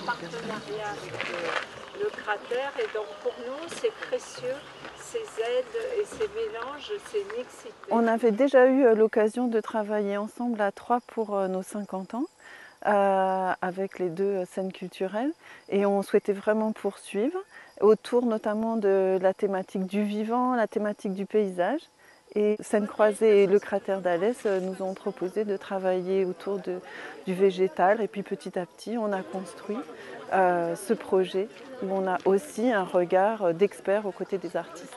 partenariat avec le cratère et donc pour nous c'est précieux ces aides et ces mélanges, ces mixités. On avait déjà eu l'occasion de travailler ensemble à 3 pour nos 50 ans avec les 2 scènes culturelles et on souhaitait vraiment poursuivre autour notamment de la thématique du vivant, la thématique du paysage. Et Scènes Croisées et le cratère d'Alès nous ont proposé de travailler autour du végétal et puis petit à petit on a construit ce projet où on a aussi un regard d'expert aux côtés des artistes.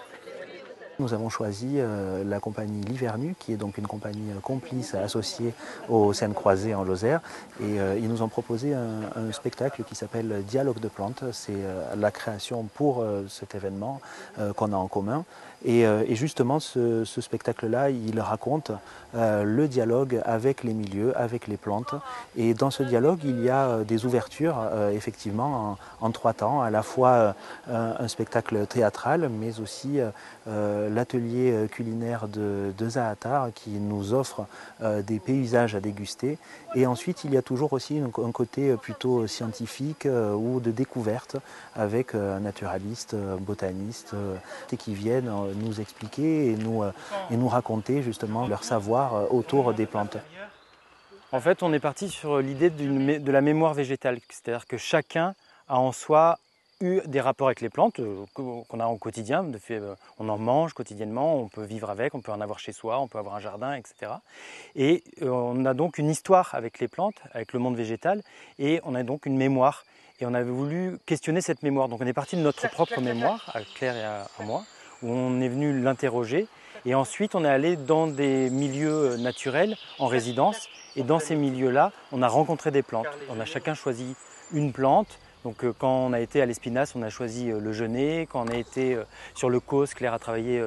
Nous avons choisi la compagnie L'Hivernu, qui est donc une compagnie complice associée aux Scènes Croisées en Lozère. Et ils nous ont proposé un spectacle qui s'appelle Dialogue de plantes. C'est la création pour cet événement qu'on a en commun. Et justement, ce spectacle-là, il raconte le dialogue avec les milieux, avec les plantes. Et dans ce dialogue, il y a des ouvertures, effectivement, en 3 temps. À la fois un spectacle théâtral, mais aussi l'atelier culinaire de Zaatar qui nous offre des paysages à déguster. Et ensuite, il y a toujours aussi un côté plutôt scientifique ou de découverte avec un naturaliste, botaniste, qui viennent nous expliquer et nous raconter justement leur savoir autour des plantes. En fait, on est parti sur l'idée de la mémoire végétale, c'est-à-dire que chacun a en soi eu des rapports avec les plantes qu'on a au quotidien. De fait, on en mange quotidiennement, on peut vivre avec, on peut en avoir chez soi, on peut avoir un jardin, etc. Et on a donc une histoire avec les plantes, avec le monde végétal, et on a donc une mémoire. Et on avait voulu questionner cette mémoire. Donc on est parti de notre propre mémoire, à Claire et à moi, où on est venu l'interroger. Et ensuite, on est allé dans des milieux naturels, en résidence. Et dans ces milieux-là, on a rencontré des plantes. On a chacun choisi une plante. Donc quand on a été à l'Espinasse, on a choisi le genêt. Quand on a été sur le Causse, Claire a travaillé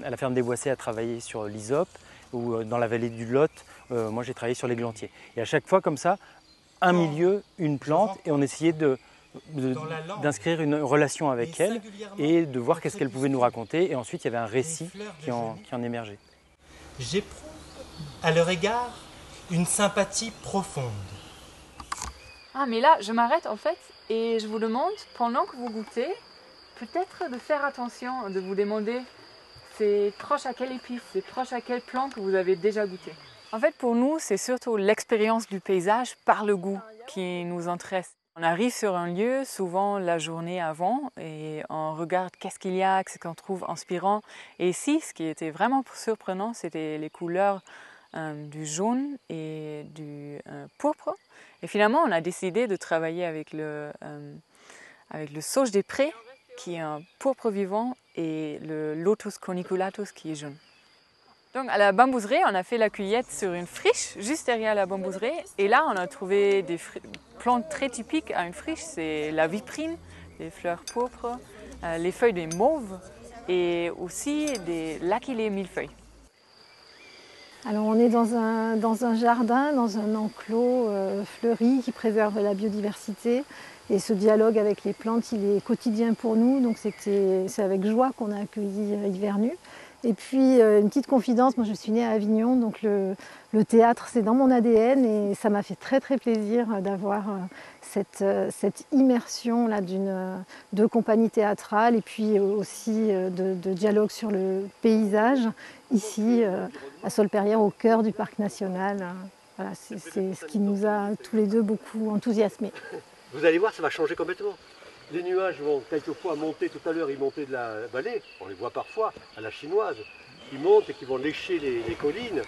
à la ferme des Boissés, a travaillé sur l'hysope. Ou dans la vallée du Lot, moi j'ai travaillé sur l'églantier. Et à chaque fois comme ça, un milieu, une plante, et on essayait d'inscrire une relation avec elle et de voir qu'est-ce qu'elle pouvait nous raconter. Et ensuite, il y avait un récit qui en émergeait. J'éprouve à leur égard une sympathie profonde. Ah, mais là, je m'arrête en fait et je vous demande, pendant que vous goûtez, peut-être de faire attention, de vous demander c'est proche à quelle épice, c'est proche à quelle plante que vous avez déjà goûté. En fait, pour nous, c'est surtout l'expérience du paysage par le goût qui nous intéresse. On arrive sur un lieu, souvent la journée avant, et on regarde qu'est-ce qu'il y a, ce qu'on trouve inspirant. Et ici, ce qui était vraiment surprenant, c'était les couleurs du jaune et du pourpre. Et finalement, on a décidé de travailler avec le sauge des prés, qui est un pourpre vivant, et le Lotus corniculatus, qui est jaune. Donc à la bambouserie, on a fait la cueillette sur une friche, juste derrière la bambouserie. Et là, on a trouvé des plantes très typiques à une friche. C'est la viprine, les fleurs pourpres, les feuilles des mauves et aussi des laquilés millefeuilles. Alors on est dans un jardin, dans un enclos fleuri qui préserve la biodiversité. Et ce dialogue avec les plantes, il est quotidien pour nous. Donc c'est avec joie qu'on a accueilli Hivernu. Et puis une petite confidence, moi je suis née à Avignon, donc le théâtre c'est dans mon ADN et ça m'a fait très très plaisir d'avoir cette immersion là de compagnie théâtrale et puis aussi de dialogue sur le paysage ici à Solperrière au cœur du parc national. Voilà, c'est ce qui nous a tous les deux beaucoup enthousiasmés. Vous allez voir, ça va changer complètement. Les nuages vont quelquefois monter, tout à l'heure ils montaient de la vallée, on les voit parfois à la chinoise, qui montent et qui vont lécher les collines.